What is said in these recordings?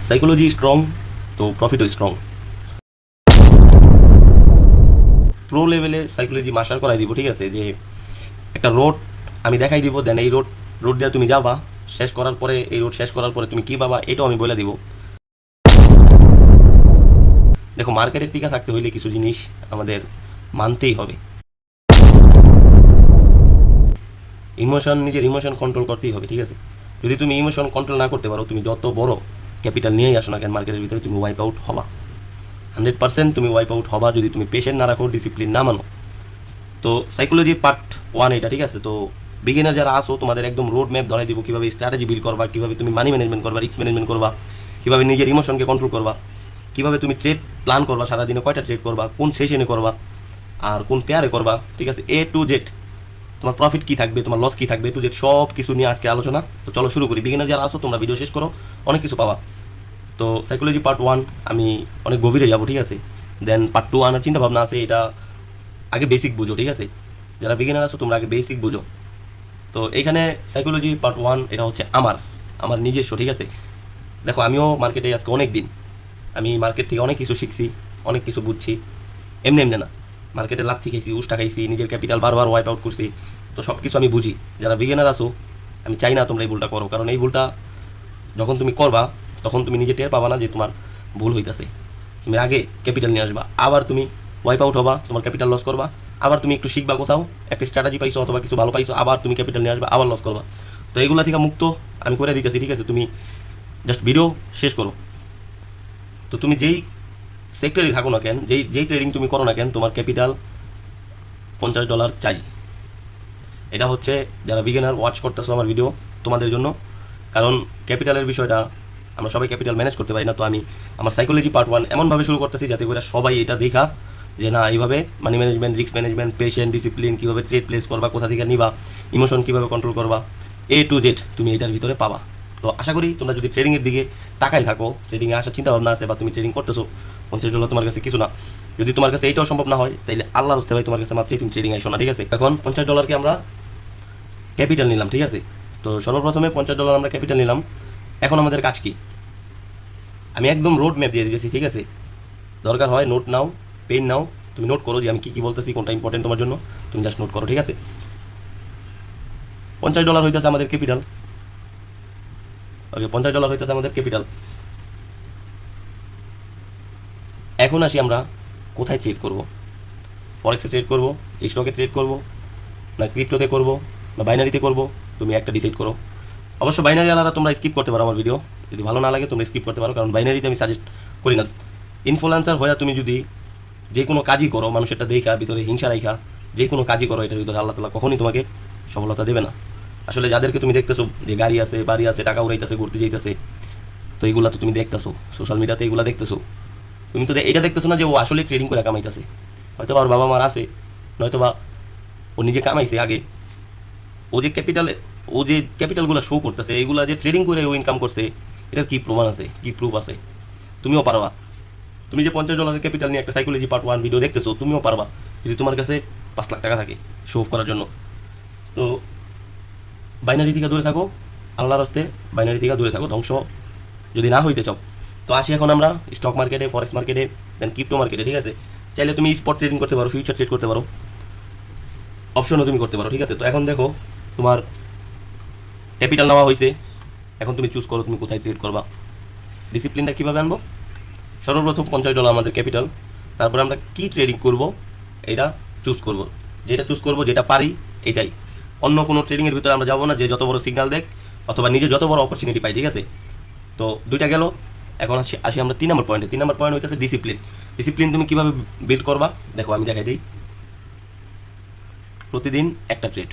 Psychology strong তো প্রফিটও strong. Pro লেভেলে psychology master করাই দিব, ঠিক আছে? যে একটা রোড আমি দেখাই দিব, দেন এই রোড রোড দিয়ে তুমি যাবা, শেষ করার পরে এই রোড শেষ করার পরে তুমি কী পাবা এটাও আমি বলে দিব। দেখো, মার্কেটের টিকা থাকতে হইলে কিছু জিনিস আমাদের মানতেই হবে। নিজের ইমোশন কন্ট্রোল করতেই হবে, ঠিক আছে? যদি তুমি ইমোশন কন্ট্রোল না করতে পারো, তুমি যত বড় ক্যাপিটাল নিয়েই আসো না কেন মার্কেটের ভিতরে, তুমি ওয়াইপ আউট হবা। 100% তুমি ওয়াইপ আউট হবা যদি তুমি পেশেন্ট না রাখো, ডিসিপ্লিন না মানো। তো সাইকোলজি পার্ট 1 এটা, ঠিক আছে? তো বিগিনার যারা আসো তোমাদের একদম রোড ম্যাপ ধরাই দিব, কীভাবে স্ট্র্যাটেজি বিল্ড করবা, কীভাবে তুমি মানি ম্যানেজমেন্ট করবা, রিস্ক ম্যানেজমেন্ট করবা, কীভাবে নিজের ইমোশনকে কন্ট্রোল করবা, কীভাবে তুমি ট্রেড প্ল্যান করবা, সারাদিনে কয়টা ট্রেড করবা, কোন সেশনে করবা, আর কোন পেয়ারে করবা, ঠিক আছে? A to Z তোমার প্রফিট কী থাকবে, তোমার লস কী থাকবে, টু জেড সব কিছু নিয়ে আজকে আলোচনা। তো চলো শুরু করি। বিগিনার যারা আসো তোমরা ভিডিও শেষ করো, অনেক কিছু পাবা। তো সাইকোলজি পার্ট 1 আমি অনেক গভীরে যাবো, ঠিক আছে? দেন পার্ট 2 আনার চিন্তা ভাবনা আছে। এটা আগে বেসিক বুঝো, ঠিক আছে? যারা বিগিনার আছো তোমরা আগে বেসিক বুঝো। তো এইখানে সাইকোলজি পার্ট 1 এটা হচ্ছে আমার আমার নিজস্ব, ঠিক আছে? দেখো, আমিও মার্কেটে আজকে অনেক দিন, আমি মার্কেট থেকে অনেক কিছু শিখছি, অনেক কিছু বুঝছি। এমনি এমনি না, মার্কেটে লাথি খাইছি, উষ্টা খাইছি, নিজের ক্যাপিটাল বারবার ওয়াইপ আউট করছি। তো সব কিছু আমি বুঝি। যারা বিগিনার আছো আমি চাই না তোমরা এই ভুলটা করো, কারণ এই ভুলটা যখন তুমি করবা তখন তুমি নিজে টের পাবা না যে তোমার ভুল হইতাছে। তুমি আগে ক্যাপিটাল নিয়ে আসবা, আবার তুমি ওয়াইপ আউট হবা, তোমার ক্যাপিটাল লস করবা, আবার তুমি একটু শিখবা, কোথাও একটা স্ট্র্যাটেজি পাইছো অথবা কিছু ভালো পাইছো, আবার তুমি ক্যাপিটাল নিয়ে আসবা, আবার লস করবা। তো এইগুলা থেকে মুক্ত আমি করে দিতেছি, ঠিক আছে? তুমি জাস্ট ভিডিও শেষ করো। তো তুমি যেই সেক্টরেই থাকো না কেন, যেই যেই ট্রেডিং তুমি করো না কেন, তোমার ক্যাপিটাল $50 চাই। এটা হচ্ছে যারা বিগিনার ওয়াচ করতেছো আমার ভিডিও, তোমাদের জন্য। কারণ ক্যাপিটালের বিষয়টা আমরা সবাই ক্যাপিটাল ম্যানেজ করতে পারি না। তো আমি আমার সাইকোলজি পার্ট 1 এমনভাবে শুরু করতেছি যাতে করে সবাই এটা দেখা যে না, এইভাবে money management, risk management, patient, discipline, কীভাবে ট্রেড প্লেস করবা, কোথা থেকে নিবা, ইমোশন কীভাবে কন্ট্রোল করবা, A to Z তুমি এটার ভিতরে পাবা। তো আশা করি তোমরা যদি ট্রেডিংয়ের দিকে তাকাই থাকো, ট্রেডিংয়ে আসার চিন্তা ভাবনা আছে, বা তুমি ট্রেডিং করতেছো, $50 তোমার কাছে কিছু না। যদি তোমার কাছে এইটাও সম্ভব না হয়, তাহলে আল্লাহর হস্তে ভাই তোমার কাছে মাত্র তুমি ট্রেডিং আইসো না, ঠিক আছে? এখন $50কে আমরা ক্যাপিটাল নিলাম, ঠিক আছে? তো সর্বপ্রথমে $50 আমরা ক্যাপিটাল নিলাম। এখন আমাদের কাজ কি? আমি একদম রোড ম্যাপ দিয়ে দিয়েছি, ঠিক আছে? দরকার হয় নোট নাও, পেন নাও, তুমি নোট করো যে আমি কী কী বলতেছি, কোনটা ইম্পর্টেন্ট তোমার জন্য, তুমি জাস্ট নোট করো, ঠিক আছে? $50 হইতেছে আমাদের ক্যাপিটাল। ওকে, $50 হইতেছে আমাদের ক্যাপিটাল। এখন আসি আমরা কোথায় ট্রেড করব। ফরেক্সে ট্রেড করব, স্টকে ট্রেড করব, না ক্রিপ্টোতে করব, না বাইনারিতে করব, তুমি একটা ডিসাইড করো। অবশ্য বাইনারি আলাদা তোমরা স্কিপ করতে পারো আমার ভিডিও, যদি ভালো না লাগে তোমরা স্কিপ করতে পারো, কারণ বাইনারিতে আমি সাজেস্ট করি না। ইনফ্লুয়েন্সার হয়ে তুমি যদি যে কোনো কাজই করো, মানুষেরটা দেখা ভিতরে হিংসা রাইখা যে কোনো কাজই করো, এটার ভিতরে আল্লাহ তাআলা কখনই তোমাকে সফলতা দেবে না। আসলে যাদেরকে তুমি দেখতেছো যে গাড়ি আছে, বাড়ি আছে, টাকা উড়াইতেছে, ঘুরতে যাইতেছে, তো এইগুলা তো তুমি দেখতেছো সোশ্যাল মিডিয়াতে, এগুলো দেখতেছো। তুমি তো এটা দেখতেছো না যে ও আসলে ট্রেডিং করে কামাইতেছে। হয়তো বা ওর বাবা মার আছে, নয়তো বা ও নিজে কামাইছে আগে। ও যে ক্যাপিটালে, ও যে ক্যাপিটালগুলো শো করতেছে, এইগুলা যে ট্রেডিং করে ও ইনকাম করছে, এটার কি প্রমাণ আছে, কি প্রুফ আছে? তুমিও পারবা। তুমি যে $50 ক্যাপিটাল নিয়ে একটা সাইকোলজি পার্ট 1 ভিডিও দেখতেছো, তুমিও পারবা যদি তোমার কাছে 5 লাখ টাকা থাকে শো অফ করার জন্য। তো বাইনারি থেকে দূরে থাকো, আল্লাহর হস্তে বাইনারি থেকে দূরে থাকো, ধ্বংস যদি না হইতে চাও। তো আসি এখন আমরা স্টক মার্কেটে, ফরেক্স মার্কেটে, দেন ক্রিপ্টো মার্কেটে, ঠিক আছে? চাইলে তুমি স্পট ট্রেডিং করতে পারো, ফিউচার ট্রেড করতে পারো, অপশনও তুমি করতে পারো, ঠিক আছে? তো এখন দেখো, তোমার ক্যাপিটাল নেওয়া হয়েছে, এখন তুমি চুজ করো তুমি কোথায় ট্রেড করবা। ডিসিপ্লিনটা কীভাবে আনবো? সর্বপ্রথম $50 আমাদের ক্যাপিটাল, তারপরে আমরা কী ট্রেডিং করব এটা চুজ করব। যেটা চুজ করব, যেটা পারি এটাই। অন্য কোনো ট্রেডিংয়ের ভিতরে আমরা যাবো না, যে যত বড় সিগন্যাল দেখ অথবা নিজে যত বড় অপরচুনিটি পাই, ঠিক আছে? তো দুইটা গেল। এখন আসি আমরা 3 নম্বর পয়েন্টে। 3 নম্বর পয়েন্ট হইতেছে ডিসিপ্লিন। ডিসিপ্লিন তুমি কীভাবে বিল্ড করবা দেখো, আমি দেখাই দিই। প্রতিদিন একটা ট্রেড,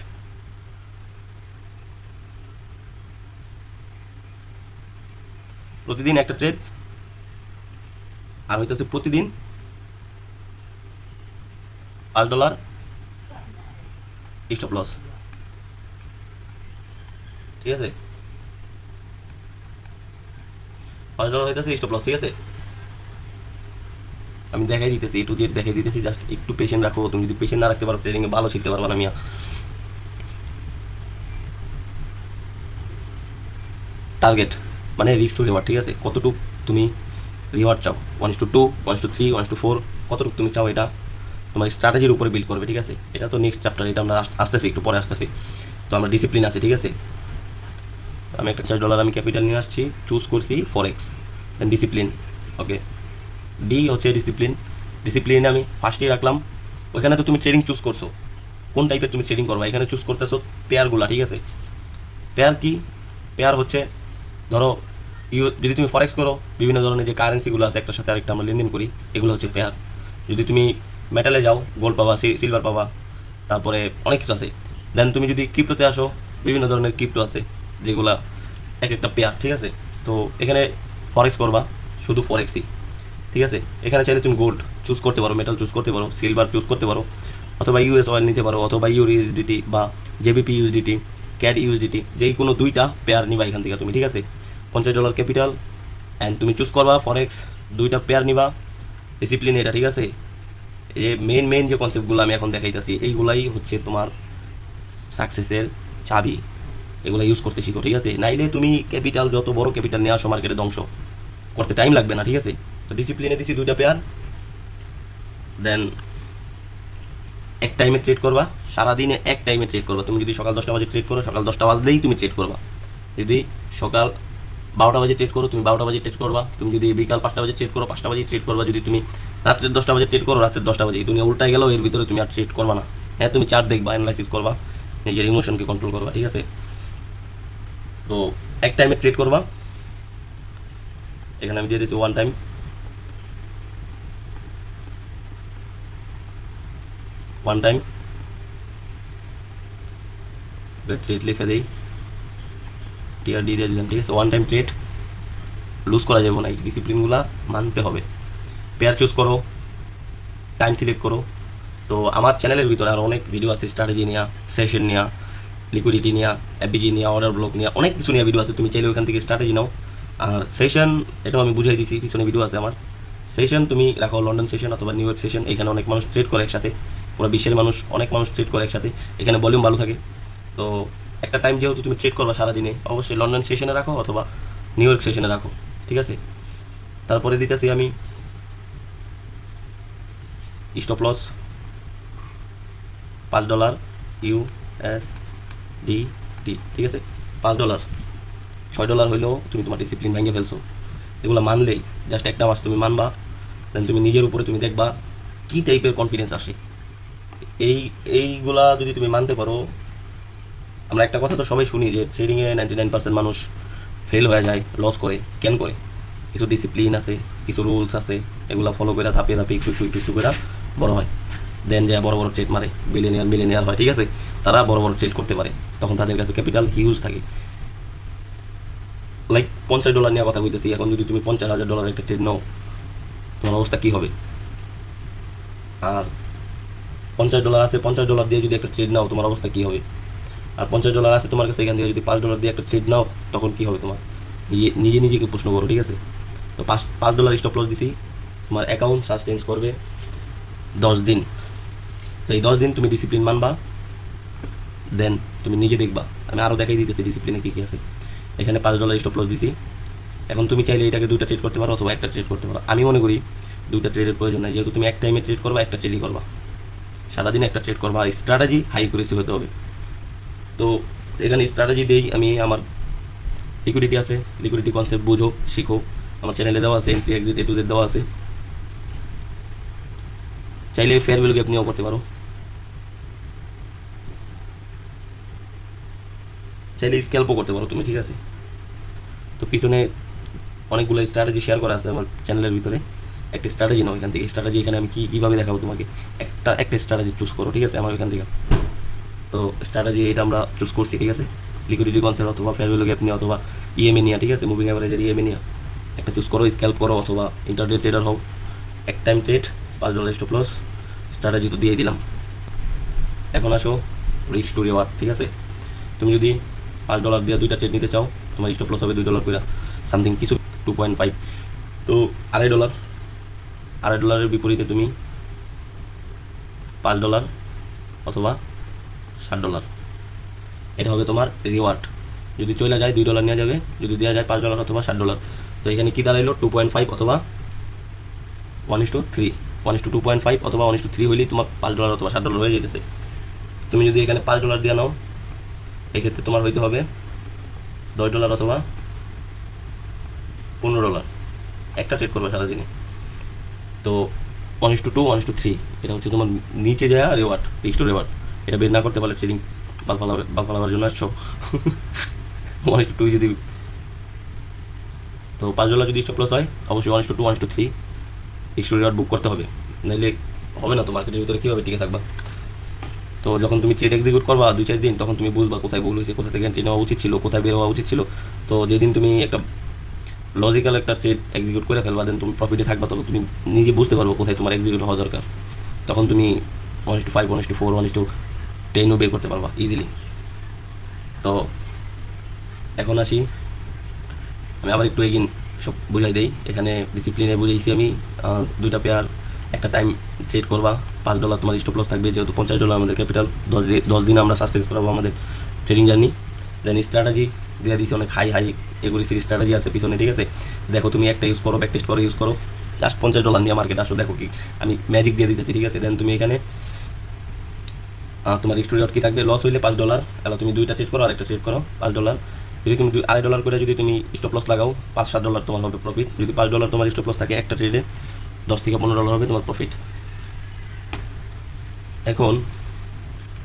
প্রতিদিন একটা ট্রেড, আর হইতেছে প্রতিদিন $5 স্টপ লস, ঠিক আছে? $5 হইতেছে স্টপ লস, ঠিক আছে? আমি দেখাই দিতেছি, A to Z দেখাই দিতেছি, জাস্ট একটু পেশেন্ট রাখো। তুমি যদি পেশেন্ট না রাখতে পারো, ট্রেডিংয়ে ভালো শিখতে পারবা না মিয়া। টার্গেট মানে রিস্ক টু রিওয়ার্ড, ঠিক আছে? কতটুকু তুমি রিওয়ার্ড চাও 1:2, 1:3, 1:4, কতটুকু তুমি চাও এটা তোমার স্ট্র্যাটেজির উপরে বিল্ড করবে, ঠিক আছে। এটা তো নেক্সট চ্যাপ্টার, এটা আমরা আসতেছি, একটু পরে আসতেছি। তো আমরা ডিসিপ্লিন আছে, ঠিক আছে। আমি একটা $4 আমি ক্যাপিটাল নিয়ে আসছি, চুজ করছি ফরেক্স, দেন ডিসিপ্লিন, ওকে। ডি হচ্ছে ডিসিপ্লিন। ডিসিপ্লিনে আমি ফার্স্টেই রাখলাম। ওইখানে তো তুমি ট্রেডিং চুজ করছো, কোন টাইপের তুমি ট্রেডিং করবা, এখানে চুজ করতেছো পেয়ারগুলা, ঠিক আছে। পেয়ার কি? পেয়ার হচ্ছে ধরো যদি তুমি ফরেক্স করো, বিভিন্ন ধরনের যে কারেন্সিগুলো আছে একটার সাথে আরেকটা আমরা লেনদেন করি, এগুলো হচ্ছে পেয়ার। যদি তুমি মেটালে যাও, গোল্ড পাবা, সিলভার পাবা, তারপরে অনেক কিছু আছে। দেন তুমি যদি ক্রিপ্টোতে আসো, বিভিন্ন ধরনের ক্রিপ্টো আছে যেগুলা এক একটা পেয়ার, ঠিক আছে। তো এখানে ফরেক্স করবা, শুধু ফরেক্সই, ঠিক আছে। এখানে চাইলে তুমি গোল্ড চুজ করতে পারো, মেটাল চুজ করতে পারো, সিলভার চুজ করতে পারো, অথবা ইউএস অয়েল নিতে পারো, অথবা ইউএসডিটি বা জেবিপি ইউএসডিটি, ক্যাড ইউএসডিটি, যেই কোনো দুইটা পেয়ার নিবা এখান থেকে তুমি, ঠিক আছে। $50 ক্যাপিটাল অ্যান্ড তুমি চুজ করবা ফরেক্স, দুইটা পেয়ার নিবা, ডিসিপ্লিন এটা, ঠিক আছে। এই মেন যে কনসেপ্টগুলো আমি এখন দেখাইতেছি, এইগুলাই হচ্ছে তোমার সাকসেসের চাবি। এগুলো ইউজ করতে শিখো, ঠিক আছে। নাইলে তুমি ক্যাপিটাল যত বড় ক্যাপিটাল নিয়ে আসো মার্কেটে, ধ্বংস করতে টাইম লাগবে না, ঠিক আছে। তো ডিসিপ্লিনে দিছি দুইটা পেয়ার, দেন এক টাইমে ট্রেড করবা, সারাদিনে এক টাইমে ট্রেড করবা। তুমি যদি সকাল 10টা বাজে ট্রেড করো, সকাল 10টা বাজলেই তুমি ট্রেড করবা। যদি সকাল 12টা বাজে ট্রেড করো, তুমি 12টা বাজে ট্রেড করবা। তুমি যদি বিকাল 5টা বাজে ট্রেড করো, 5টা বাজে ট্রেড করবা। যদি তুমি রাত্রের 10টা বাজে ট্রেড করো, রাত্রের 10টা বাজে। দুনিয়া উল্টায় গেলেও এর ভিতরে তুমি আর ট্রেড করবা না। হ্যাঁ, তুমি চার্ট দেখবা, অ্যানালাইসিস করবা, নিজের ইমোশনকে কন্ট্রোল করবা, ঠিক আছে। তো এক টাইমে ট্রেড করবা। এখানে আমি দিয়ে দিচ্ছি ওয়ান টাইম, ট্রেড লিখে দিই, টিআরডি দিয়ে দিলাম, ঠিক আছে। ওয়ান টাইম ট্রেড, লুজ করা যাবে না, এই ডিসিপ্লিনগুলো মানতে হবে। পেয়ার চুজ করো, টাইম সিলেক্ট করো। তো আমার চ্যানেলের ভিতরে আরও অনেক ভিডিও আছে, স্ট্র্যাটেজি নেওয়া, সেশন নেওয়া, লিকুইডিটি নেওয়া, এফবিজি নেওয়া, অর্ডার ব্লক নেওয়া, অনেক কিছু নেওয়া ভিডিও আছে। তুমি চাইলে ওইখান থেকে স্ট্র্যাটেজি নাও। আর সেশন, এটাও আমি বুঝাই দিছি, পিছনে ভিডিও আছে আমার। সেশন তুমি রাখো লন্ডন সেশন অথবা নিউ ইয়র্ক সেশন, এখানে অনেক মানুষ ট্রেড করে একসাথে, পুরো বিশ্বের মানুষ, অনেক মানুষ ট্রেড করে একসাথে, এখানে ভলিউম ভালো থাকে। তো একটা টাইম যেহেতু তুমি ট্রেড করবা সারাদিনে, অবশ্যই লন্ডন সেশনে রাখো অথবা নিউ ইয়র্ক সেশনে রাখো, ঠিক আছে। তারপরে দিতেছি আমি স্টপ লস $5 USDT, ঠিক আছে। $5, $6 হইলেও তুমি তোমার ডিসিপ্লিন ভেঙে ফেলছো। এগুলো মানলেই, জাস্ট একটা মাস তুমি মানবা, দেন তুমি নিজের উপরে তুমি দেখবা কী টাইপের কনফিডেন্স আসে। এইগুলা যদি তুমি মানতে পারো, আমরা একটা কথা তো সবাই শুনি যে ট্রেডিংয়ে 99% মানুষ ফেল হয়ে যায়, লস করে। কেন করে? কিছু ডিসিপ্লিন আছে, কিছু রুলস আছে, এগুলো ফলো করে ধাপিয়ে ধাপিয়ে একটু করে বড় হয়। দেন যে বড় বড় ট্রেড মারে, মিলিনিয়ার হয়, ঠিক আছে। তারা বড় বড় ট্রেড করতে পারে, তখন তাদের কাছে ক্যাপিটাল হিউজ থাকে। লাইক $50 নেওয়ার কথা বলতেছি, এখন যদি তুমি $50,000 একটা ট্রেড নাও, তোমার অবস্থা কী হবে? আর $50 আছে, $50 দিয়ে যদি একটা ট্রেড নাও, তোমার অবস্থা কী হবে? আর $50 আছে তোমার কাছে, এখান থেকে যদি $5 দিয়ে একটা ট্রেড নাও, তখন কী হবে তোমার? নিজেকে প্রশ্ন করো, ঠিক আছে। তো $5 স্টপ লস দিছি, তোমার অ্যাকাউন্ট সাসটেন্স করবে 10 দিন। তো এই 10 দিন তুমি ডিসিপ্লিন মানবা, দেন তুমি নিজে দেখবা। আমি আরও দেখাই দিতেছি ডিসিপ্লিনে কী কী আছে। এখানে $5 স্টপ লস দিছি। এখন তুমি চাইলে এটাকে দুইটা ট্রেড করতে পারো অথবা একটা ট্রেড করতে পারো। আমি মনে করি দুইটা ট্রেডের প্রয়োজন নাই, যেহেতু তুমি এক টাইমে ট্রেড করবা, একটা ট্রেডই করবা, সারাদিনে একটা ট্রেড করবা। আর স্ট্র্যাটেজি হাই অ্যাকুরেসি হতে হবে। তো এখানে স্ট্র্যাটেজি দিই আমি। আমার লিকুইডিটি আছে, লিকুইডিটি কনসেপ্ট বুঝো, শিখো। আমার চ্যানেলে দেওয়া আছে, entry exit A to Z দেওয়া আছে। চাইলে ফেয়ার ভ্যালু গ্যাপ নিয়েও করতে পারো, চাইলে স্ক্যাল্পও করতে পারো তুমি, ঠিক আছে। তো পিছনে অনেকগুলো স্ট্র্যাটেজি শেয়ার করা আছে আমার চ্যানেলের ভিতরে। একটা স্ট্র্যাটেজি নাও এখান থেকে, স্ট্র্যাটেজি এখানে আমি কীভাবে দেখাবো তোমাকে। একটা স্ট্র্যাটেজি চুজ করো, ঠিক আছে, আমার এখান থেকে। তো স্ট্র্যাটেজি এটা আমরা চুজ করছি, ঠিক আছে। লিকুইডিটি কনসেপ্ট অথবা ফেয়ার ভ্যালু গ্যাপ নিয়ে অথবা ইএমএ নিয়ে, ঠিক আছে, মুভিং অ্যাভারেজের ইএমএ নিয়ে একটা চুজ করো, স্ক্যাল্প করো অথবা ইন্টারডে ট্রেডার হও। এক time trade, $5 stop loss, strategy তো দিয়ে দিলাম। এখন আসো রিস্ক টু রিওয়ার্ড, ঠিক আছে। তুমি যদি $5 দিয়ে দুইটা ট্রেড নিতে চাও, তোমার স্টপ লস হবে $2 করে সামথিং কিছু, 2.5। তো $2.5 বিপরীতে তুমি $5 অথবা $7, এটা হবে তোমার রিওয়ার্ড। যদি চলে যায় $2 নেওয়া যাবে, যদি দেওয়া যায় $5 অথবা $7। তো এখানে কি দাঁড়াইলো 2.5 অথবা 1:3, 1:2.5 অথবা 1:3 হইলেই তোমার $5 অথবা $7 হয়ে যেতেছে। তুমি যদি এখানে $5 দিয়ে নাও, এক্ষেত্রে তোমার হইতে হবে $10 অথবা $15 একটা ট্রেড করবে সারাদিনে। তো 1:2, 1:3 এটা হচ্ছে তোমার নিচে যায় রেওয়ার্ড, রিস্ক টু রেওয়ার্ড। এটা বের না করতে পারলে ট্রেডিং বাল ফালাবার জন্য আসছো। 1:2 যদি, তো $5 যদি স্টপ লস হয় অবশ্যই 1:2, 1:3 রিস্ক টু রেওয়ার্ড বুক করতে হবে, নাহলে হবে না। তো মার্কেটের ভিতরে কীভাবে টিকে থাকবা? তো যখন তুমি ট্রেড এক্সিকিউট করবা 2-4 দিন, তখন তুমি বুঝবা কোথায় ভুল হয়েছে, কোথা থেকে এন্ট্রি নেওয়া উচিত ছিল, কোথায় বের হওয়া উচিত ছিল। তো যেদিন তুমি একটা লজিক্যাল একটা ট্রেড এক্সিকিউট করে ফেলবা, দেন তুমি প্রফিটে থাকবা, তখন তুমি নিজে বুঝতে পারবো কোথায় তোমার এক্সিকিউট হওয়া দরকার। তখন তুমি 1:5, 1:4, 1:10ও বের করতে পারবা ইজিলি। তো এখন আসি, আমি আবার একটু এগিন সব বুঝাই দেই। এখানে ডিসিপ্লিনে বুঝাইছি আমি, দুইটা পেয়ার একটা টাইম ট্রেড করবা, $5 তোমার স্টপ লস থাকবে, যেহেতু $50 আমাদের ক্যাপিটাল, 10 দিন আমরা সাস্টেন করাবো আমাদের ট্রেডিং জার্নি। দেন স্ট্র্যাটেজি দিয়ে দিয়েছি অনেক হাই এগুলি স্ট্র্যাটেজি আছে পিছনে, ঠিক আছে। দেখো তুমি একটা ইউজ করো, ব্যাক টেস্ট করো, ইউজ করো, জাস্ট $50 নিয়ে মার্কেট আসো, দেখো কি আমি ম্যাজিক দিয়ে দিতেছি, ঠিক আছে। দেন তুমি এখানে তোমার রিস্ক টু রিওয়ার্ড কী থাকবে, লস হইলে $5, তাহলে তুমি দুইটা ট্রেড করো, আরেকটা ট্রেড করো $5। যদি তুমি $2.5 করে যদি তুমি স্টপ লস লাগাও, $5-7 তোমার হবে প্রফিট। যদি $5 তোমার স্টপ লস থাকে একটা ট্রেডে, $10 থেকে $15 হবে তোমার প্রফিট। এখন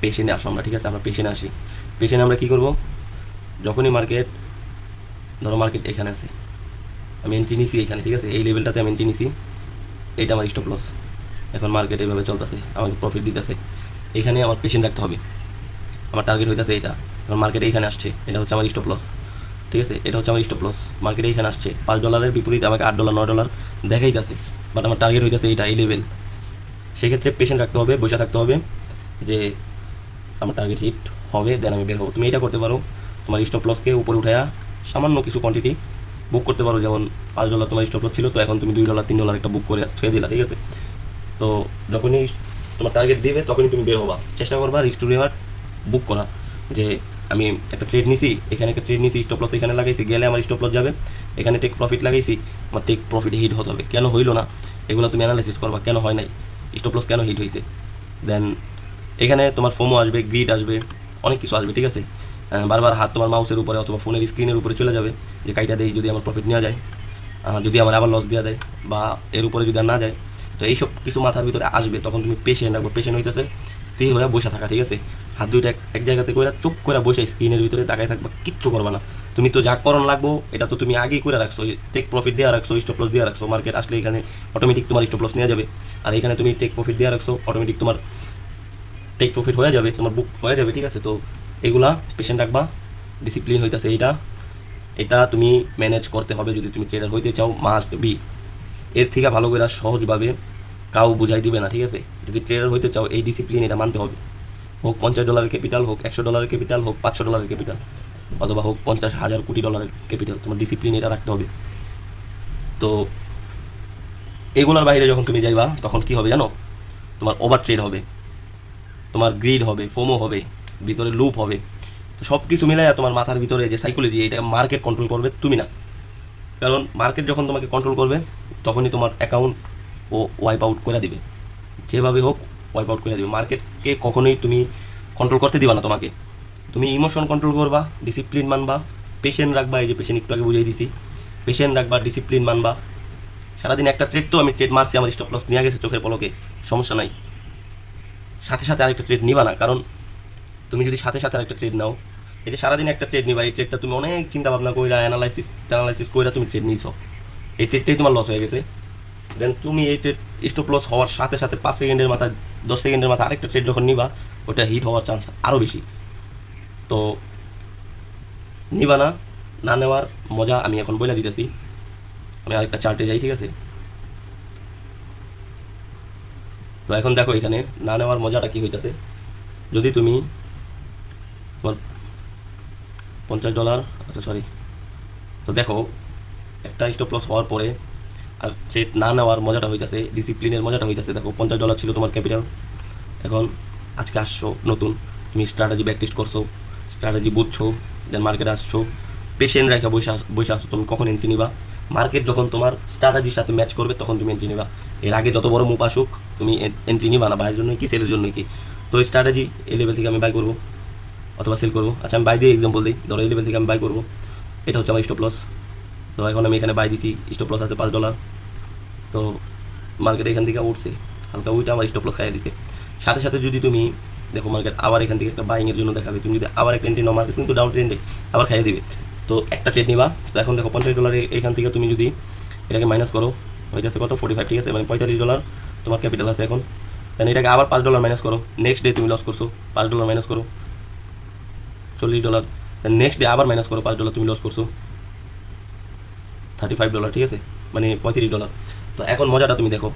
পেশেন্টে আসো আমরা, ঠিক আছে। আমরা পেশেন্টে আসি। পেশেন্টে আমরা কী করবো, যখনই মার্কেট, ধরো মার্কেট এখানে আছে, আমি এন্ট্রি নিছি এখানে, ঠিক আছে, এই লেভেলটাতে আমি এন্ট্রি নিছি, এইটা আমার স্টপ লস। এখন মার্কেট এইভাবে চলতেছে, আমাকে প্রফিট দিতেছে, এখানে আমার পেশেন্ট রাখতে হবে। আমার টার্গেট হইতেছে এইটা, মার্কেট এইখানে আসছে, এটা হচ্ছে আমার স্টপ লস, ঠিক আছে। এটা হচ্ছে আমার স্টপ লস, মার্কেট এইখানে আসছে, $5 বিপরীতে আমাকে $8, $9 দেখাইতেছে, বাট আমার টার্গেট হইতেছে এইটা, এই লেভেল। সেক্ষেত্রে পেশেন্ট রাখতে হবে, বসে থাকতে হবে যে আমার টার্গেট হিট হবে, দেন আমি বের হবো। তুমি এটা করতে পারো, তোমার স্টপ লসকে উপরে উঠায়া সামান্য কিছু কোয়ান্টিটি বুক করতে পারো, যেমন $5 তোমার স্টপ লস ছিল, তো এখন তুমি $2, $3 একটা বুক করে থুয়ে দিলা, ঠিক আছে। তো যখনই তোমার টার্গেট দিবে তখনই তুমি বের হবা, চেষ্টা করবা রিস্ক টু রিওয়ার্ড বুক করা, যে আমি একটা ট্রেড নিছি, এখানে একটা ট্রেড নিছি, স্টপ লস এখানে লাগাইছি, গেলে আমার স্টপ লস যাবে, এখানে টেক প্রফিট লাগাইছি, আমার টেক প্রফিট হিট হতে হবে, কেন হইলো না এগুলো তুমি অ্যানালাইসিস করবা, কেন হয় নাই, স্টপ লস কেন হিট হয়েছে। দেন এখানে তোমার ফোমো আসবে, গ্রিড আসবে, অনেক কিছু আসবে, ঠিক আছে। বারবার হাত তোমার মাউসের উপরে অথবা ফোনের স্ক্রিনের উপরে চলে যাবে, যে কাইটা দেয় যদি আমার প্রফিট নেওয়া যায়, যদি আমার আবার লস দেওয়া দেয়, বা এর উপরে যদি আর না যায়। তো এইসব কিছু মাথার ভিতরে আসবে, তখন তুমি পেশেন্ট রাখবো। পেশেন্ট হইতেছে স্থির হয়ে বসে থাকা, ঠিক আছে। হাত দুইটা এক জায়গাতে করে চুপ করে বসে স্ক্রিনের ভিতরে তাকায় থাকবা, কিচ্ছু করবা না। তুমি তো যা করণ লাগবো এটা তো তুমি আগেই করে রাখছো, টেক প্রফিট দেওয়া রাখছো, স্টপ লস দেওয়া রাখছো, মার্কেট আসলে এখানে অটোমেটিক তোমার স্টপ লস নেওয়া যাবে। আর এখানে তুমি টেক প্রফিট দেওয়া রাখছো, অটোমেটিক তোমার টেক প্রফিট হয়ে যাবে, তোমার বুক হয়ে যাবে, ঠিক আছে। তো এগুলা পেশেন্ট রাখবা, ডিসিপ্লিন হইতেছে এইটা, এটা তুমি ম্যানেজ করতে হবে যদি তুমি ট্রেডার হইতে চাও, মাস্ট বি। এর থেকে ভালো করে সহজভাবে কাউ বুঝাই দিবে না, ঠিক আছে। যদি ট্রেডার হইতে চাও এই ডিসিপ্লিন এটা মানতে হবে, হোক $50 ক্যাপিটাল, হোক $100 ক্যাপিটাল, হোক $500 ক্যাপিটাল, অথবা হোক $50,000 কোটি ক্যাপিটাল, তোমার ডিসিপ্লিন এটা রাখতে হবে। তো এগুলোর বাইরে যখন তুমি যাইবা তখন কি হবে জানো, তোমার ওভার ট্রেড হবে, তোমার গ্রিড হবে, ফোমো হবে, ভিতরে লুপ হবে। তো সব কিছু মিলাইয়া তোমার মাথার ভিতরে যে সাইকোলজি, এটা মার্কেট কন্ট্রোল করবে, তুমি না। কারণ মার্কেট যখন তোমাকে কন্ট্রোল করবে তখনই তোমার অ্যাকাউন্ট ও ওয়াইপ আউট করে দিবে, যেভাবে হোক ওয়াইপ আউট করে দিবে। মার্কেটকে কখনোই তুমি কন্ট্রোল করতে দিবা না তোমাকে, তুমি ইমোশন কন্ট্রোল করবা, ডিসিপ্লিন মানবা, পেশেন্ট রাখবা, এই যে পেশেন্ট একটু আগে বুঝিয়ে দিছি, পেশেন্ট রাখবা, ডিসিপ্লিন মানবা। সারাদিন একটা ট্রেড, তো আমি ট্রেড মারছি, আমার স্টপ লস নিয়ে গেছে চোখের পলকে, সমস্যা নাই, সাথে সাথে আরেকটা ট্রেড নিবা না। কারণ তুমি যদি সাথে সাথে আরেকটা ট্রেড নাও, এই যে সারাদিন একটা ট্রেড নিবা, এই ট্রেডটা তুমি অনেক চিন্তা ভাবনা কইরা অ্যানালাইসিস কইরা তুমি ট্রেড নিছো, এই ট্রেডটাই তোমার লস হয়ে গেছে। দেন তুমি এই ট্রেড স্টপ লস হওয়ার সাথে সাথে 5 সেকেন্ডের মাথায়, 10 সেকেন্ডের মাথায় আরেকটা ট্রেড যখন নিবা, ওটা হিট হওয়ার চান্স আরও বেশি। তো নিবা না, না নেওয়ার মজা আমি এখন বলে দিতেছি। আমি আরেকটা চার্টে যাই, ঠিক আছে। তো এখন দেখো এখানে না নেওয়ার মজাটা কী হইতেছে, যদি তুমি তোমার $50, আচ্ছা সরি, তো দেখো একটা স্টপ লস হওয়ার পরে আর ট্রেড না নেওয়ার মজাটা হইতেছে, ডিসিপ্লিনের মজাটা হইতেছে। দেখো $50 ছিল তোমার ক্যাপিটাল, এখন আজকে আসছো নতুন, তুমি স্ট্র্যাটেজি ব্যাক টেস্ট করছো, স্ট্র্যাটেজি বুঝছো, দেন মার্কেটে আসছো, পেশেন্ট রেখে বসে আসছো, তুমি কখন এন্ট্রি নিবা, মার্কেট যখন তোমার স্ট্র্যাটেজির সাথে ম্যাচ করবে তখন তুমি এন্ট্রি নিবা। এর আগে যত বড় মুভ আসুক তুমি এন্ট্রি নিবা না, বাইয়ের জন্য কি সেলের জন্য কি। তো এই স্ট্র্যাটেজি এই লেভেল থেকে আমি বাই করবো অথবা সেল করবো। আচ্ছা আমি বাই দিয়ে এক্সাম্পল দিই, ধরো এই লেভেল থেকে আমি বাই করবো, এটা হচ্ছে আমার স্টপ লস। তো এখন আমি এখানে বাই দিছি, স্টপ লস আছে $5। তো মার্কেট এখান থেকে উঠছে হালকা, উইটা আমার স্টপ লস খাইয়ে দিছে। সাথে সাথে যদি তুমি দেখো মার্কেট আবার এখান থেকে একটা বাইংয়ের জন্য দেখাবে, তুমি যদি আবার একটা এন্ট্রি নাও মার্কেট কিন্তু ডাউন ট্রেন্ডে আবার খাইয়ে দিবে। তো একটা ট্রেড নিবা। তো এখন দেখো $50 এখান থেকে তুমি যদি এটাকে মাইনাস করো হইতেছে কত 45, ঠিক আছে, মানে $45 তোমার ক্যাপিটাল আছে এখন। দেন এটাকে আবার $5 মাইনাস করো, নেক্সট ডে তুমি লস করছো, $5 মাইনাস করো $40। দেন নেক্সট ডে আবার মাইনাস করো $5 তুমি লস করছো $35, ঠিক আছে, মানে $35। তো এখন মজাটা তুমি দেখো,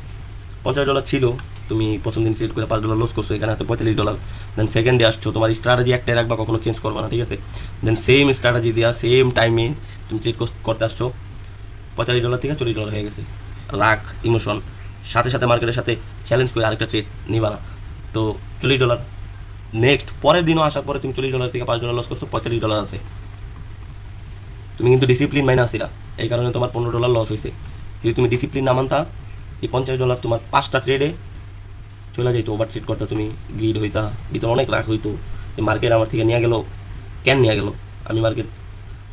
$50 ছিল, তুমি প্রথম দিন ট্রেড করে $5 লস করছো, এখানে আছে $45। দেন সেকেন্ড ডে আসছো, তোমার স্ট্র্যাটেজি একটাই রাখবা, কখনো চেঞ্জ করবা না, ঠিক আছে। দেন সেম স্ট্র্যাটেজি দেওয়া সেম টাইমে তুমি ট্রেড করতে আসছো, $45 থেকে $40 হয়ে গেছে। রাগ ইমোশন সাথে সাথে মার্কেটের সাথে চ্যালেঞ্জ করে আরেকটা ট্রেড নিবা না। তো $40 নেক্সট পরের দিনও আসার পরে তুমি $40 থেকে $5 লস করছো, $45 আছে। তুমি কিন্তু ডিসিপ্লিন মাইনে আসিলা, এই কারণে তোমার $15 লস হয়েছে। যদি তুমি ডিসিপ্লিন না মানতা, এই $50 তোমার 5টা ট্রেডে চলে যাইতো, ওভার ট্রেড করতে, তুমি গ্রিড হইতা, ভিতরে অনেক রাগ হইতো যে মার্কেট আমার থেকে নিয়ে গেল, কেন নিয়ে গেল, আমি মার্কেট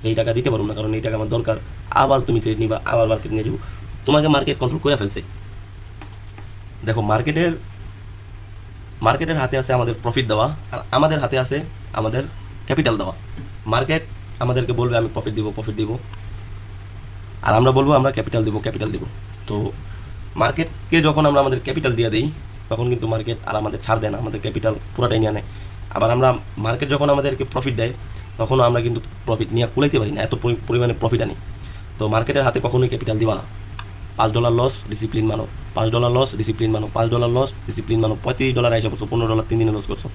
এই টাকা দিতে পারবো না, কারণ এই টাকা আমার দরকার। আবার তুমি ট্রেড নিবা, আবার মার্কেট নিয়ে যাবো, তোমাকে মার্কেট কন্ট্রোল করে ফেলছে। দেখো মার্কেটের হাতে আছে আমাদের প্রফিট দেওয়া, আর আমাদের হাতে আছে আমাদের ক্যাপিটাল দেওয়া। মার্কেট আমাদেরকে বলবে আমি প্রফিট দিব, আর আমরা বলবো আমরা ক্যাপিটাল দিব। তো মার্কেটকে যখন আমরা আমাদের ক্যাপিটাল দিয়ে দিই, তখন কিন্তু মার্কেট আর আমাদের ছাড় দেয় না, আমাদের ক্যাপিটাল পুরোটাই নিয়ে নেয়। আবার আমরা মার্কেট যখন আমাদেরকে প্রফিট দেয়, তখনও আমরা কিন্তু প্রফিট নিয়ে কুলাইতে পারি না, এত পরিমাণে প্রফিট আনি। তো মার্কেটের হাতে কখনোই ক্যাপিটাল দিবা না। $5 লস, ডিসিপ্লিন মানো, $5 লস, ডিসিপ্লিন মানো, $5 লস, ডিসিপ্লিন মানো। $35 আইসা করছো, $15 3 দিনে লস করছো,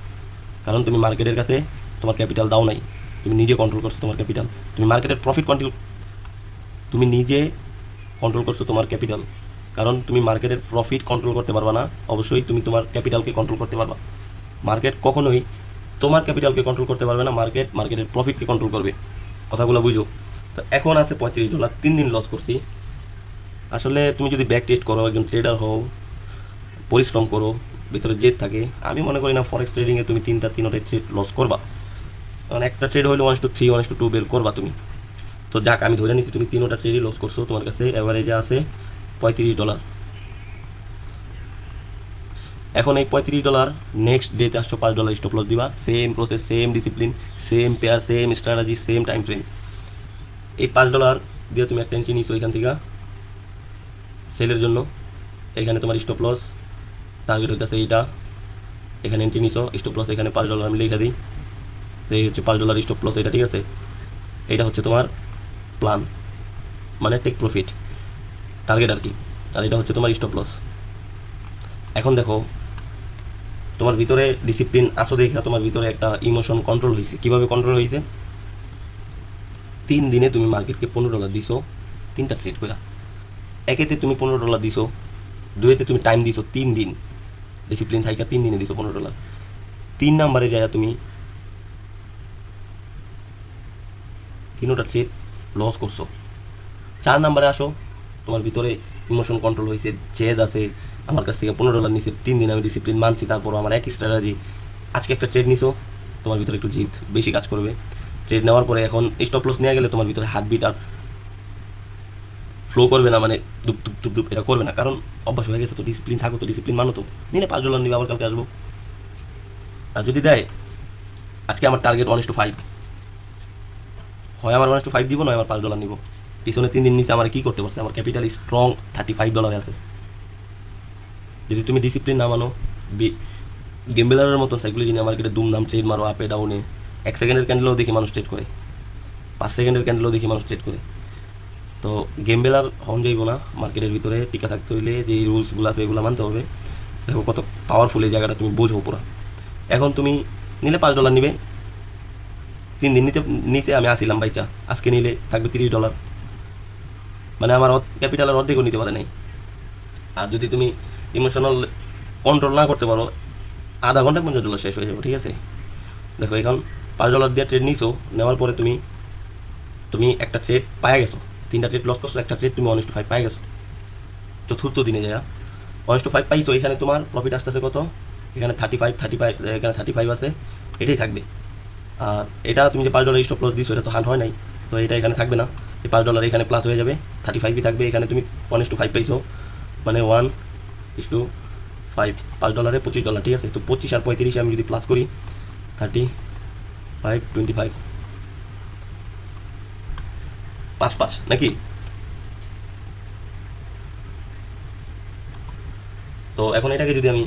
কারণ তুমি মার্কেটের কাছে তোমার ক্যাপিটাল দাও নাই, তুমি নিজে কন্ট্রোল করছো তোমার ক্যাপিটাল। তুমি মার্কেটের প্রফিট তুমি নিজে কন্ট্রোল করছো তোমার ক্যাপিটাল, কারণ তুমি মার্কেটের প্রফিট কন্ট্রোল করতে পারবা না, অবশ্যই তুমি তোমার ক্যাপিটালকে কন্ট্রোল করতে পারবা। মার্কেট কখনোই তোমার ক্যাপিটালকে কন্ট্রোল করতে পারবে না, মার্কেটের প্রফিটকে কন্ট্রোল করবে, কথাগুলো বুঝো। তো এখন আছে $35, 3 দিন লস করছি। আসলে তুমি যদি ব্যাক টেস্ট করো, একজন ট্রেডার হও, পরিশ্রম করো, ভিতরে জেদ থাকে, আমি মনে করি না ফরেক্স ট্রেডিংয়ে তুমি তিনটা ট্রেড লস করবা, কারণ একটা ট্রেড হলে 1:3 1:2 বের করবা তুমি। তো যাক, আমি ধরে নিচ্ছি তুমি 3টা ট্রেডই লস করছো, তোমার কাছে অ্যাভারেজে আছে $35। এখন এই $35 নেক্সট ডেতে আসছো, $5 স্টপ লস দিবা, same process, same discipline, same pair, same strategy, same time frame. এই $5 দিয়ে তুমি একটা এন্ট্রি নিছো এখান থেকে সেলের জন্য, এখানে তোমার স্টপ লস টার্গেট হইতেছে এইটা, এখানে এন্ট্রি নিছো, স্টপ লস এখানে $5 আমি লিখে দিই। তো এই হচ্ছে $5 স্টপ লস, এটা ঠিক আছে, এইটা হচ্ছে তোমার প্ল্যান, মানে টেক প্রফিট টার্গেট আর কি, আর এটা হচ্ছে তোমার স্টপ লস। এখন দেখো তোমার ভিতরে ডিসিপ্লিন আসো দেখে তোমার ভিতরে একটা ইমোশন কন্ট্রোল হয়েছে। কীভাবে কন্ট্রোল হয়েছে? 3 দিনে তুমি মার্কেটকে $15 দিছো, 3টা ট্রেড করে। একেতে তুমি $15 দিছো, দুয়েতে তুমি টাইম দিছো 3 দিন, ডিসিপ্লিন থাইকা 3 দিনে দিছো $15। 3 নাম্বারে যায় তুমি 3টা ট্রেড লস করছো। 4 নাম্বারে আসো, তোমার ভিতরে ইমোশন কন্ট্রোল হয়েছে, জেদ আছে, আমার কাছ থেকে $15 নিছে, 3 দিন আমি ডিসিপ্লিন মানছি, তারপরও আমার একই স্ট্র্যাটেজি। আজকে একটা ট্রেড নিছো, তোমার ভিতরে একটু জিদ বেশি কাজ করবে। ট্রেড নেওয়ার পরে এখন স্টপ লস নিয়ে গেলে তোমার ভিতরে হার্টবিট আর ফ্লো করবে না, মানে দুপ দুপ দুপ দুপ এটা করবে না, কারণ অভ্যাস হয়ে গেছে। তো ডিসিপ্লিন থাকো, তো ডিসিপ্লিন মানো, তো নিলে $5 নিবে, আবার কালকে আসবো। আর যদি দেয় আজকে আমার টার্গেট 1:5, হয় আমার 1:5 দিব, নয় আমার $5 নিব। পিছনে 3 দিন নিচে আমার কি করতে পারছে, আমার ক্যাপিটাল স্ট্রং $35 আছে। যদি তুমি ডিসিপ্লিন না মানো, গেমবেলারের মতন সাইকোলজি নিয়ে মার্কেটে দুমদাম ট্রেড মারো আপে ডাউনে, 1 সেকেন্ডের ক্যান্ডেলও দেখি মানুষ ট্রেড করে, 5 সেকেন্ডের ক্যান্ডেলও দেখি মানুষ ট্রেড করে। তো গেমবেলার হন যাইব না, মার্কেটের ভিতরে টিকা থাকতে হইলে যে রুলসগুলো আছে এগুলো মানতে হবে। দেখো কত পাওয়ারফুল এই জায়গাটা, তুমি বোঝো পুরো। এখন তুমি নিলে $5 নিবে, 3 দিন নিচে আমি আসিলাম বাইচা, আজকে নিলে থাকবে $30, মানে আমার ক্যাপিটালের অর্ধেকও নিতে পারে নাই। আর যদি তুমি ইমোশনাল কন্ট্রোল না করতে পারো, আধা ঘন্টা $50 শেষ হয়ে যাবে, ঠিক আছে। দেখো এখন $5 দিয়ে ট্রেড নিছো, নেওয়ার পরে তুমি একটা ট্রেড পায়ে গেছো, 3টা ট্রেড লস করছো, একটা ট্রেড তুমি 1:5 পাই গেছো চতুর্থ দিনে যায় 1:5 পাইছো। এখানে তোমার প্রফিট আসতেছে কত, এখানে 35, এখানে 35 আছে, এটাই থাকবে। আর এটা তুমি যে $5 স্টপ লস দিছো, এটা তো হান্ট হয় নাই, তো এটা এখানে থাকবে না। এই $5 এখানে প্লাস হয়ে যাবে, 35ই থাকবে। এখানে তুমি 1:5 পাইছো, মানে 1:5, $5 $25, ঠিক আছে। তো 25 আর 35 আমি যদি প্লাস করি, 35, 25, 5 নাকি। তো এখন এটাকে যদি আমি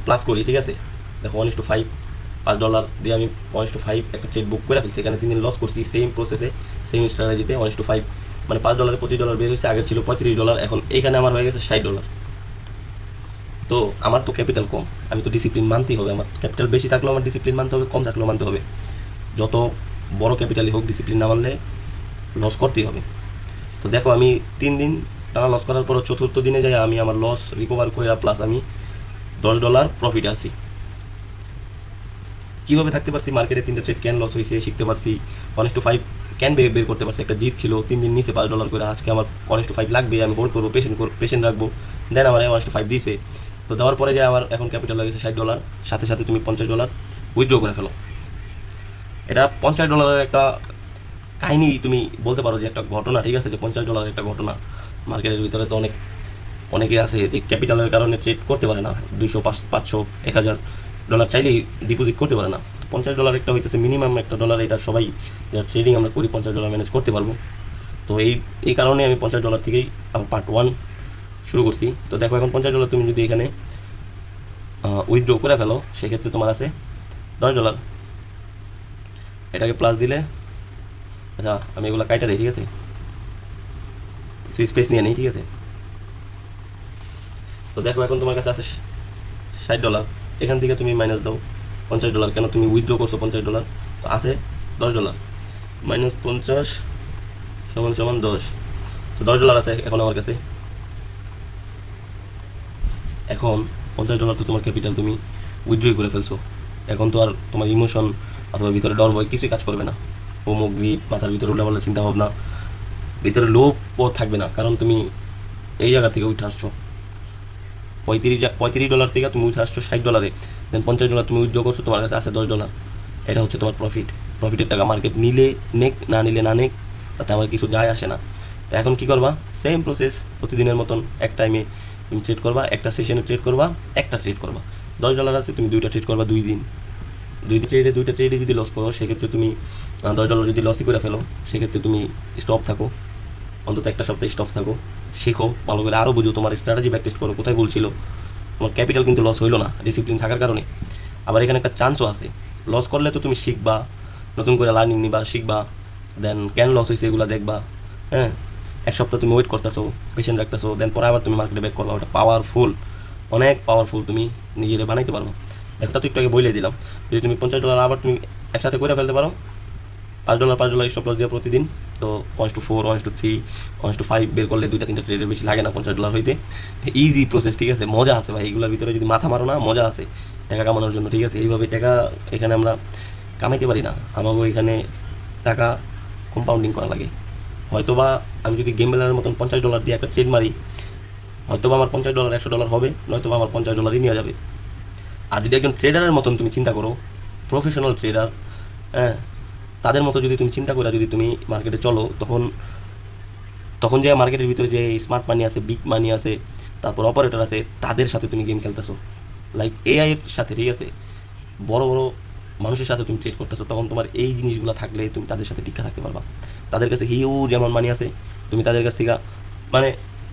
প্লাস করি, ঠিক আছে, দেখো 1:5, $5 দিয়ে আমি 1:5 একটা ট্রেড বুক করে ফেলছি। এখানে 3 দিন লস করছি সেম প্রসেসে, সেম স্ট্র্যাটেজিতে। 1:5 মানে $5 $25 বের হয়েছে, আগের ছিল $35, এখন এইখানে আমার হয়ে গেছে $60। তো আমার তো ক্যাপিটাল কম, আমি তো ডিসিপ্লিন মানতেই হবে। আমার ক্যাপিটাল বেশি থাকলেও আমার ডিসিপ্লিন মানতে হবে, কম থাকলেও মানতে হবে। যত বড় ক্যাপিটালই হোক, ডিসিপ্লিন না মানলে লস করতেই হবে। তো দেখো আমি 3 দিন টানা লস করার পর চতুর্থ দিনে যাই আমি আমার লস রিকভার করে প্লাস আমি $10 প্রফিটে আসি। কীভাবে থাকতে পারছি, মার্কেটে 3টা ট্রেড ক্যান লস হয়েছে শিখতে পারছি, 1:5 ক্যান বের করতে পারছি। একটা জিত ছিল 3 দিন নিচে $5 করে, আজকে আমার 1:5 লাগবে, আমি হোল্ড করবো, পেশেন্ট রাখবো, দেন আমার 1:5 দিয়েছে। তো দেওয়ার পরে যে আমার এখন ক্যাপিটাল লাগেছে $60, সাথে সাথে তুমি $50 উইথড্র করে ফেলো। এটা $50 একটা কাহিনী তুমি বলতে পারো যে একটা ঘটনা, ঠিক আছে, যে $50 একটা ঘটনা। মার্কেটের ভিতরে তো অনেকে আছে যে ক্যাপিটালের কারণে ট্রেড করতে পারে না, 200, 500, $1000 চাইলেই ডিপোজিট করতে পারে না। $50 একটা হইতেছে মিনিমাম একটা ডলার, এটা সবাই যারা ট্রেডিং আমরা করি $50 ম্যানেজ করতে পারবো। তো এই কারণে আমি $50 থেকেই আমার পার্ট 1 শুরু করছি। তো দেখো এখন $50 তুমি যদি এখানে উইথড্র করে ফেলো, সেক্ষেত্রে তোমার আছে $10। এটাকে প্লাস দিলে, আচ্ছা আমি এগুলো কাইটা দিই, ঠিক আছে, স্পেস নিয়ে নেই, ঠিক আছে। তো দেখো এখন তোমার কাছে আছে $60, এখান থেকে তুমি মাইনাস দাও $50, কেন তুমি উইথড্র করছো $50, তো আছে $10, -50 = 10। তো $10 আছে এখন আমার কাছে। এখন $50 তো তোমার ক্যাপিটাল, তুমি উইথড্রই করে ফেলছো। এখন তো আর তোমার ইমোশন অথবা ভিতরে ডর ভয় কিছুই কাজ করবে না, হোমগ্রি মাথার ভিতরে উল্টাপাল্টা চিন্তা ভাবনা, ভিতরে লোভও থাকবে না, কারণ তুমি এই জায়গা থেকে উঠে আসছো। $35 থেকে তুমি উঠে আসছো $60, দেন $50 তুমি উইথড্র করছো, তোমার কাছে আছে $10। এটা হচ্ছে তোমার প্রফিটের টাকা। মার্কেট নিলে নেক, না নিলে না নেক, তাতে আমার কিছু যায় আসে না। তো এখন কী করবা, সেম প্রসেস প্রতিদিনের মতন এক টাইমে তুমি ট্রেড করবা, একটা সেশনে ট্রেড করবা, একটা ট্রেড করবা। $10 আছে, তুমি 2টা ট্রেড করবা 2 দিন। 2টা ট্রেডে যদি লস করো, সেক্ষেত্রে তুমি $10 যদি লসই করে ফেলো, সেক্ষেত্রে তুমি স্টপ থাকো, অন্তত একটা সপ্তাহে স্টপ থাকো, শেখো ভালো করে, আরও বুঝো, তোমার স্ট্র্যাটেজি প্র্যাকটিস করো, কোথায় বলছিল। তোমার ক্যাপিটাল কিন্তু লস হইলো না ডিসিপ্লিন থাকার কারণে। আবার এখানে একটা চান্সও আছে, লস করলে তো তুমি শিখবা, নতুন করে লার্নিং নিবা, শিখবা, দেন কেন লস হয়েছে এগুলো দেখবা। হ্যাঁ, এক সপ্তাহ তুমি ওয়েট করতেছো, পেশেন্ট রাখতেছো, দেন পরে আবার তুমি মার্কেটে ব্যাক করবা। ওটা পাওয়ারফুল, অনেক পাওয়ারফুল, তুমি নিজেরে বানাইতে পারবো। একটা তো একটু আগে বলে দিলাম, যদি তুমি $50 আবার তুমি একসাথে করে ফেলতে পারো, $5 স্টপ লস দিয়ে প্রতিদিন, তো 1:4, 1:3, 1:5 বের করলে 2টা 3টা ট্রেডের বেশি লাগে না $50 হইতে। ইজি প্রসেস, ঠিক আছে, মজা আছে ভাই এগুলোর ভিতরে, যদি মাথা মারো না মজা আছে টাকা কামানোর জন্য, ঠিক আছে। এইভাবে টাকা এখানে আমরা কামাইতে পারি না, আমাকেও এখানে টাকা কম্পাউন্ডিং করা লাগে। হয়তোবা আমি যদি গেম বেলারের মতন $50 দিয়ে একটা ট্রেড মারি, হয়তোবা আমার $50 $100 হবে, নয়তোবা আমার $50 নিয়ে যাবে। আর যদি একজন ট্রেডারের মতন তুমি চিন্তা করো, প্রফেশনাল ট্রেডার, হ্যাঁ, তাদের মতো যদি তুমি চিন্তা করে যদি তুমি মার্কেটে চলো, তখন যে মার্কেটের ভিতরে যে স্মার্ট মানি আছে, বিগ মানি আছে, তারপর অপারেটর আছে, তাদের সাথে তুমি গেম খেলতেছো, লাইক এআই এর সাথে, ঠিক আছে, বড় বড় মানুষের সাথে তুমি ট্রেড করতেছো, তখন তোমার এই জিনিসগুলো থাকলে তুমি তাদের সাথে টিকা থাকতে পারবা। তাদের কাছে হিউজ যেমন মানি আছে, তুমি তাদের কাছ থেকে, মানে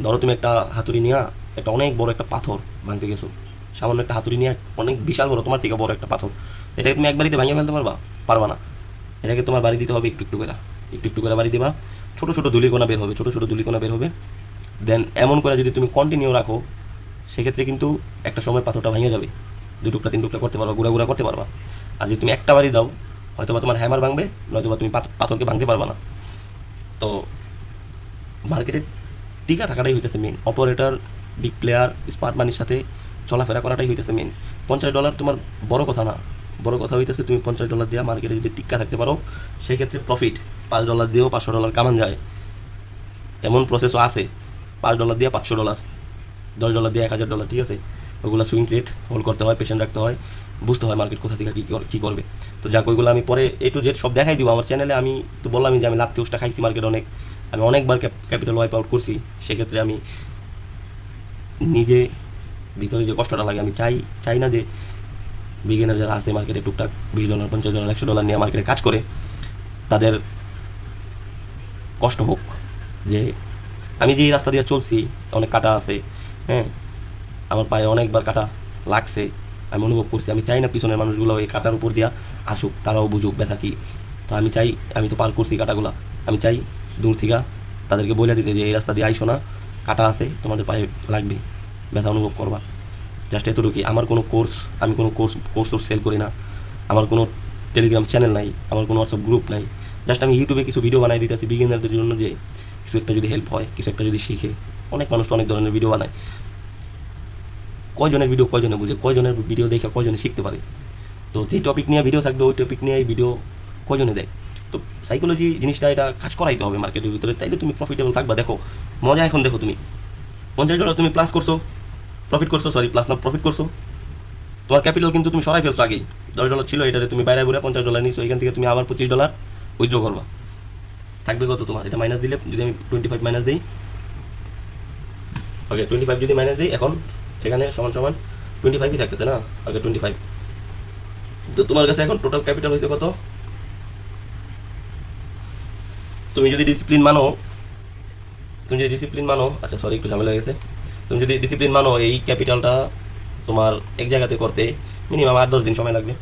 ধরো তুমি একটা হাতুড়ি নিয়ে একটা অনেক বড় একটা পাথর ভাঙতে গেছো, সামান্য একটা হাতুড়ি নিয়ে অনেক বিশাল বড়, তোমার থেকে বড় একটা পাথর, এটাকে তুমি একবারিতে ভাঙিয়ে ফেলতে পারবা না। এটাকে তোমার বাড়ি দিতে হবে একটু একটু করে বাড়ি দিবা, ছোটো ছোটো ধুলিকণা বের হবে, দেন এমন করে যদি তুমি কন্টিনিউ রাখো, সেক্ষেত্রে কিন্তু একটা সময় পাথরটা ভেঙে যাবে, 2 টুকরা 3 টুকরা করতে পারবা, গুঁড়া করতে পারবা। আর যদি তুমি একটা বাড়ি দাও, হয়তো বা তোমার হ্যামার ভাঙবে, নয়তো বা তুমি পাথরকে ভাঙতে পারবা না। তো মার্কেটে টিকা থাকাটাই হইতেছে main, operator, big player, smart মানির সাথে চলাফেরা করাটাই হইতেছে মেন। $50 তোমার বড় কথা না, বড় কথা হইতেছে তুমি $50 দিয়ে মার্কেটে যদি টিকা থাকতে পারো, সেক্ষেত্রে প্রফিট $5 দিয়েও $500 কামান যায়। এমন প্রসেসও আছে, $5 দিয়ে $500, $10 দিয়ে $1000, ঠিক আছে। ওগুলো সুইং ট্রেড হোল্ড করতে হয়, পেশেন্ট রাখতে হয়, বুঝতে হয় মার্কেট কোথা থেকে কী করবে। তো যাক, ওইগুলো আমি পরে A to Z সব দেখাই দিব আমার চ্যানেলে। আমি তো বললামই যে আমি লাভ টিউসটা খাইছি মার্কেট অনেক, আমি অনেকবার ক্যাপিটাল ওয়াইপ আউট করছি। সেক্ষেত্রে আমি নিজে ভিতরে যে কষ্টটা লাগে, আমি চাই না যে বিগিনার যারা আছে মার্কেটে টুকটাক $20, $50, $100 নিয়ে মার্কেটে কাজ করে তাদের কষ্ট হোক। যে আমি যে রাস্তা দিয়ে চলছি অনেক কাটা আছে, হ্যাঁ, আমার পায়ে অনেকবার কাটা লাগছে, আমি অনুভব করছি। আমি চাই না পিছনের মানুষগুলো এই কাটার উপর দিয়া আসুক, তারাও বুঝুক ব্যথা কী। তো আমি চাই, আমি তো পার করছি কাটাগুলা, আমি চাই দূর থেকে তাদেরকে বলে দিতে যে এই রাস্তা দিয়ে আইসো না, কাটা আছে, তোমাদের পায়ে লাগবে, ব্যথা অনুভব করবা। জাস্ট এতটুকুই। আমার কোনো কোর্স, আমি কোনো কোর্স সেল করি না, আমার কোনো টেলিগ্রাম চ্যানেল নাই, আমার কোনো হোয়াটসঅ্যাপ গ্রুপ নাই। জাস্ট আমি ইউটিউবে কিছু ভিডিও বানাই দিতেছি বিগিনারদের জন্য, যে কিছু একটা যদি হেল্প হয়, কিছু একটা যদি শিখে। অনেক মানুষ তো অনেক ধরনের ভিডিও বানায়, কয়জনের ভিডিও কয়জনে বুঝে, কয়জনের ভিডিও দেখে কয়জনে শিখতে পারে। তো যেই টপিক নিয়ে ভিডিও থাকবে ওই টপিক নিয়ে ভিডিও কয়জনে দেয়। তো সাইকোলজি জিনিসটা এটা কাজ করাইতে হবে মার্কেটের ভিতরে, তাইলে তুমি প্রফিটেবল থাকবা। দেখো মজা, এখন দেখো তুমি $50 তুমি প্লাস করছো, প্লাস না প্রফিট করছো, তোমার ক্যাপিটাল কিন্তু তুমি সরাই ফেলছো আগেই। $10 ছিল, এটাতে তুমি বাইরে বলে $50 নিছো, এখান থেকে তুমি আবার $25 উইথড্র করবা। থাকবে কত তোমার? এটা মাইনাস দিলে, যদি আমি 25 মাইনাস দিই, ওকে 25 যদি মাইনাস দিই, এখন এখানে সমান 25ই থাকতেছে না, আগে 25। তো তোমার কাছে এখন টোটাল ক্যাপিটাল হয়েছে কত? তুমি যদি ডিসিপ্লিন মানো, আচ্ছা সরি একটু ঝামেলা হয়ে গেছে। তুমি যদি ডিসিপ্লিন মানো, এই ক্যাপিটালটা তোমার এক জায়গাতে করতে মিনিমাম 8-10 দিন সময় লাগবে।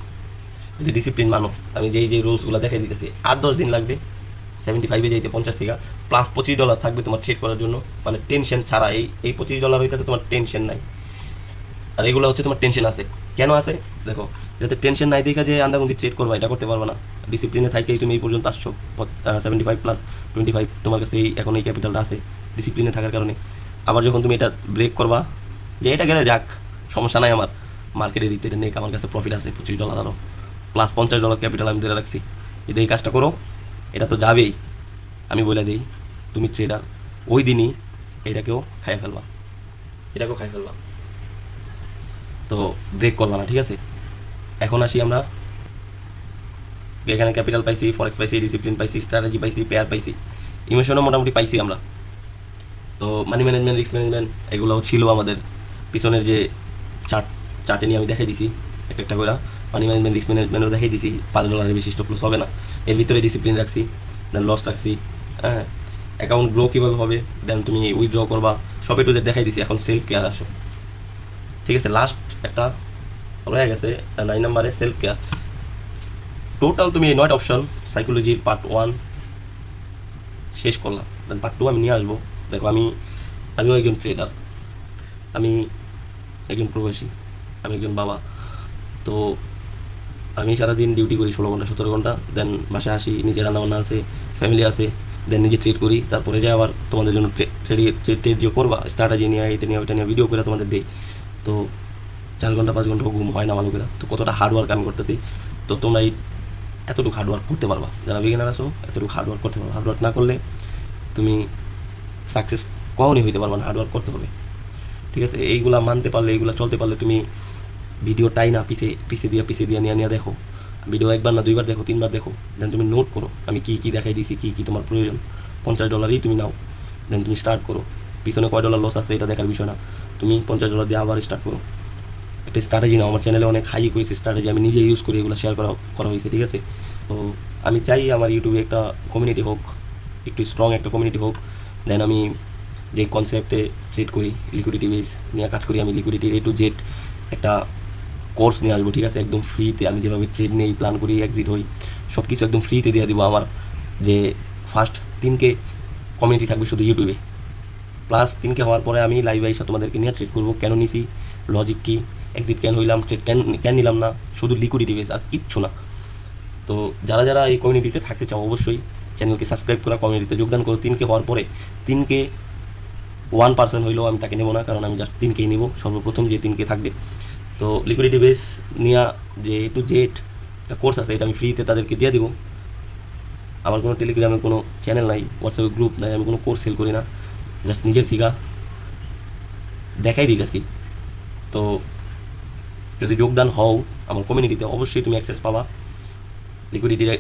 যদি ডিসিপ্লিন মানো, আমি যেই রুলসগুলো দেখাই দিতেছি, 8-10 দিন লাগবে 75-এ যাইতে, 50 থেকে প্লাস $25 থাকবে তোমার ট্রেড করার জন্য, মানে টেনশন ছাড়া। এই $25 হইতেছে তোমার টেনশন নাই। আর এগুলো হচ্ছে তোমার টেনশন আছে। কেন আছে দেখো, এটাতে টেনশন নাই দেখা যে আন্দাগুন্দি ট্রেড করবা, এটা করতে পারবে না। ডিসিপ্লিনে থাকেই তুমি এই পর্যন্ত আসছো, 75 প্লাস 25 তোমার কাছে এখন এই ক্যাপিটালটা আছে ডিসিপ্লিনে থাকার কারণে। আবার যখন তুমি এটা ব্রেক করবা, যে এটা গেলে যাক সমস্যা নাই, আমার মার্কেটের দিতে নেক, আমার কাছে প্রফিট আছে $25 আরও, প্লাস $50 ক্যাপিটাল আমি ধরে রাখছি। যদি এই কাজটা করো, এটা তো যাবেই। আমি বলে দিই, তুমি ট্রেডার, ওই দিনই এটাকেও খাইয়ে ফেলবা, তো ব্রেক করবা না, ঠিক আছে। এখন আসি আমরা, এখানে ক্যাপিটাল পাইছি, ফরেক্স পাইছি, ডিসিপ্লিন পাইছি, স্ট্র্যাটেজি পাইছি, পেয়ার পাইছি, ইমোশনও মোটামুটি পাইছি আমরা। তো মানি ম্যানেজমেন্ট, রিস্ক ম্যানেজমেন্ট এগুলোও ছিল আমাদের পিছনের যে চার্টে নিয়ে আমি দেখাই দিছি একটা করে। মানি ম্যানেজমেন্ট, রিস্ক ম্যানেজমেন্টও দেখাই দিছি, $5 বেশি স্টপ লস হবে না। এর ভিতরে ডিসিপ্লিন রাখছি, দেন লস রাখছি, হ্যাঁ, অ্যাকাউন্ট গ্রো কীভাবে হবে, দেন তুমি উইথড্র করবা, সব একটু যে দেখাই দিছি। এখন সেলফ কেয়ার আসো, ঠিক আছে। লাস্ট একটা রয়ে গেছে 9 নম্বরে, সেলফ কেয়ার। টোটাল তুমি এই 9টা অপশন সাইকোলজির পার্ট 1 শেষ করলাম, দেন পার্ট 2 আমি নিয়ে আসবো। দেখো আমিও একজন ট্রেডার, আমি একজন প্রবাসী, আমি একজন বাবা। তো আমি সারাদিন ডিউটি করি 16 ঘন্টা 17 ঘন্টা, দেন বাসায় আসি, নিজের রান্নাবান্না আছে, ফ্যামিলি আছে, দেন নিজে ট্রেড করি। তারপরে যাই আবার তোমাদের জন্য ট্রেড যে করবা, স্ট্র্যাটেজি নিয়ে, এটা নিয়ে ওইটা নিয়ে ভিডিও করে তোমাদের দিই। তো 4 ঘন্টা 5 ঘন্টা ঘুম হয় না ভালো করে। তো কতটা হার্ডওয়ার্ক আমি করতেছি, তো তোমরা এতটুকু হার্ডওয়ার্ক করতে পারবা, যারা বিগিনার আছো এতটুকু হার্ডওয়ার্ক করতে পারবা। হার্ডওয়ার্ক না করলে তুমি সাকসেস কখনই হইতে পারবা না, হার্ডওয়ার্ক করতে হবে, ঠিক আছে। এইগুলা মানতে পারলে, এইগুলা চলতে পারলে, তুমি ভিডিওটাই না পিছিয়ে দিয়ে নিয়ে দেখো, ভিডিও 1বার না 2বার দেখো, 3বার দেখো, দেন তুমি নোট করো আমি কী দেখাই দিছি, কী তোমার প্রয়োজন। $50 তুমি নাও, দেন তুমি স্টার্ট করো। পিছনে কয় ডলার লস আছে এটা দেখার বিষয় না, তুমি $50 দিয়ে আবার স্টার্ট করো। একটা স্ট্র্যাটেজি নাও, আমার চ্যানেলে অনেক হাই করেছি স্ট্র্যাটেজি, আমি নিজে ইউজ করি, এগুলো শেয়ার করা হয়েছে, ঠিক আছে। তো আমি চাই আমার ইউটিউবে একটা কমিউনিটি হোক, একটু স্ট্রং একটা কমিউনিটি হোক। দেন আমি যে কনসেপ্টে ট্রেড করি, লিকুইডিটি বেস নিয়ে কাজ করি, আমি লিকুইডিটির A to Z একটা কোর্স নিয়ে আসবো, ঠিক আছে, একদম ফ্রিতে। আমি যেভাবে ট্রেড নেই, প্ল্যান করি, এক্সিট হই, সব কিছু একদম ফ্রিতে দিয়ে দিব। আমার যে ফার্স্ট 3K কমিউনিটি থাকবে শুধু ইউটিউবে, প্লাস 3K হওয়ার পরে আমি লাইভে এসে তোমাদেরকে নিয়ে ট্রেড করবো, কেন নিছি, লজিক কী, এক্সিট কেন হইলাম, ট্রেড কেন নিলাম না, শুধু লিকুইডিটি বেস আর কিচ্ছু না। তো যারা এই কমিউনিটিতে থাকতে চাও, অবশ্যই চ্যানেলকে সাবস্ক্রাইব করা, কমিউনিটিতে যোগদান করো। 3K হওয়ার পরে 3K 1% হইলেও আমি তাকে নেবো না, কারণ আমি জাস্ট 3K নিব সর্বপ্রথম, যে 3K থাকবে। তো লিকুইডিটি বেস নিয়ে যে A to Z একটা কোর্স আছে, এটা আমি ফ্রিতে তাদেরকে দিয়ে দিব। আমার কোনো টেলিগ্রামে কোনো চ্যানেল নাই, হোয়াটসঅ্যাপে গ্রুপ নাই, আমি কোনো কোর্স সেল করি না, জাস্ট নিজের থেকে দেখাই দিতেছি। তো যদি যোগদান হও আমার কমিউনিটিতে, অবশ্যই তুমি অ্যাক্সেস পাবা। লিকুইডিটির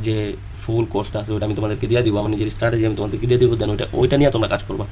যে ফুল কোর্সটা আছে ওটা আমি তোমাদেরকে দিয়ে দিব, আমার নিজের স্ট্র্যাটেজি আমি তোমাদেরকে দিয়ে দিব, দেন ওইটা নিয়ে তোমরা কাজ করবা।